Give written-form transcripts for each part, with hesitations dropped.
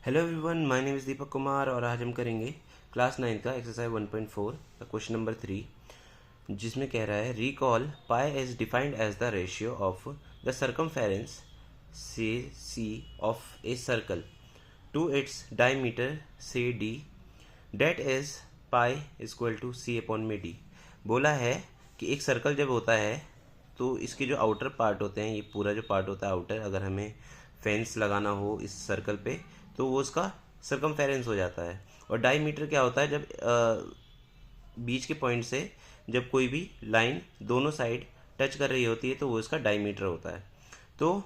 Hello everyone, my name is Deepak Kumar और आज हम करेंगे क्लास 9 का एक्सरसाइज 1.4 का क्वेश्चन नंबर 3, जिसमें कह रहा है recall pi is defined as the ratio of the circumference से C of a circle to its diameter से D that is pi equal to C upon में डी। बोला है कि एक सर्कल जब होता है तो इसके जो आउटर पार्ट होते हैं, ये पूरा जो पार्ट होता है आउटर, अगर हमें फेंस लगाना हो इस सर्कल पे तो वो उसका सर्कमफेरेंस हो जाता है। और डायमीटर क्या होता है, जब बीच के पॉइंट से जब कोई भी लाइन दोनों साइड टच कर रही होती है तो वो इसका डायमीटर होता है। तो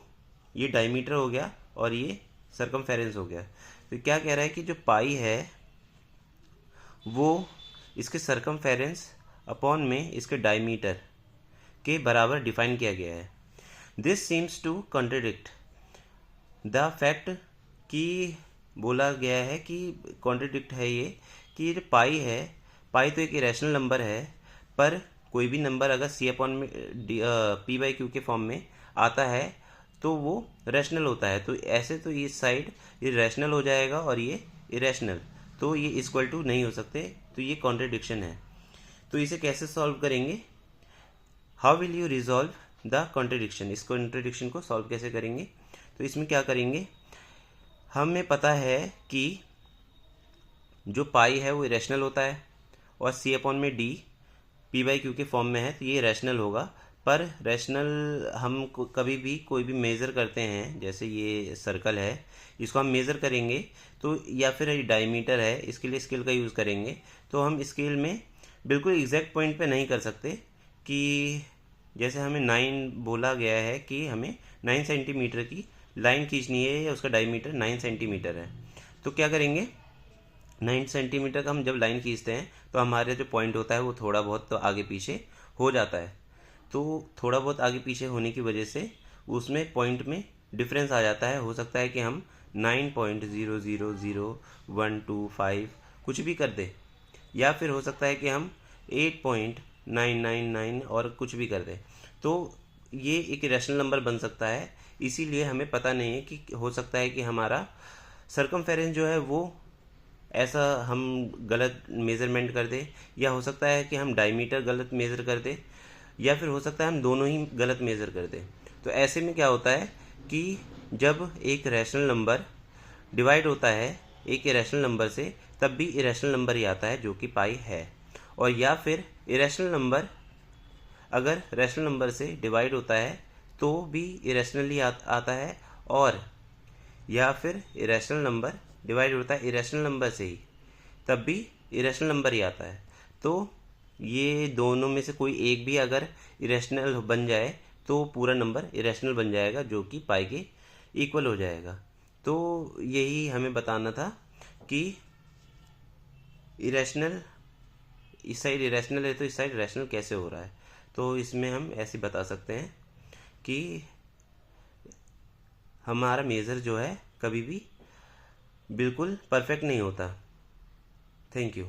ये डायमीटर हो गया और ये सर्कमफेरेंस हो गया। तो क्या कह रहा है कि जो पाई है वो इसके सर्कमफेरेंस अपॉन में इसके डायमीटर के बराबर डिफाइन किया गया है। This seems to contradict the fact कि बोला गया है कि कॉन्ट्रडिक्ट है ये कि ये जो पाई है, पाई तो एक इरेशनल नंबर है, पर कोई भी नंबर अगर सी अपॉन में पी बाई क्यू के फॉर्म में आता है तो वो रैशनल होता है। तो ऐसे तो ये साइड ये रैशनल हो जाएगा और ये इरेशनल, तो ये इक्वल टू नहीं हो सकते, तो ये कॉन्ट्रडिक्शन है। तो इसे कैसे सॉल्व करेंगे? How will you resolve the contradiction? इस कॉन्ट्रडिक्शन को सॉल्व कैसे करेंगे? तो इसमें क्या करेंगे, हमें पता है कि जो पाई है वो इरेशनल होता है और सी अपॉन में डी पी बाई क्यू के फॉर्म में है, तो ये रैशनल होगा। पर रैशनल हम कभी भी कोई भी मेज़र करते हैं, जैसे ये सर्कल है इसको हम मेज़र करेंगे तो, या फिर ये डायमीटर है इसके लिए स्केल का यूज़ करेंगे, तो हम स्केल में बिल्कुल एग्जैक्ट पॉइंट पे नहीं कर सकते। कि जैसे हमें 9 बोला गया है कि हमें 9 सेंटीमीटर की लाइन खींचनी है या उसका डायमीटर 9 सेंटीमीटर है, तो क्या करेंगे, 9 सेंटीमीटर का हम जब लाइन खींचते हैं तो हमारे जो पॉइंट होता है वो थोड़ा बहुत तो आगे पीछे हो जाता है। तो थोड़ा बहुत आगे पीछे होने की वजह से उसमें पॉइंट में डिफरेंस आ जाता है। हो सकता है कि हम 9.000125 कुछ भी कर दे, या फिर हो सकता है कि हम 8.999 और कुछ भी कर दें। तो ये एक रैशनल नंबर बन सकता है, इसीलिए हमें पता नहीं है कि हो सकता है कि हमारा सर्कमफेरेंस जो है वो ऐसा हम गलत मेज़रमेंट कर दे, या हो सकता है कि हम डायमीटर गलत मेज़र कर दे, या फिर हो सकता है हम दोनों ही गलत मेज़र कर दे। तो ऐसे में क्या होता है कि जब एक रैशनल नंबर डिवाइड होता है एक इरेशनल नंबर से, तब भी इरेशनल नंबर ही आता है जो कि पाई है। और या फिर इरेशनल नंबर अगर रैशनल नंबर से डिवाइड होता है तो भी इरेशनल ही आता है, और या फिर इरेशनल नंबर डिवाइड होता है इरेशनल नंबर से ही, तब भी इरेशनल नंबर ही आता है। तो ये दोनों में से कोई एक भी अगर इरेशनल बन जाए तो पूरा नंबर इरेशनल बन जाएगा जो कि पाई के इक्वल हो जाएगा। तो यही हमें बताना था कि इरेशनल इस साइड इरेशनल है तो इस साइड रैशनल कैसे हो रहा है। तो इसमें हम ऐसे बता सकते हैं कि हमारा मेज़र जो है कभी भी बिल्कुल परफेक्ट नहीं होता। Thank you.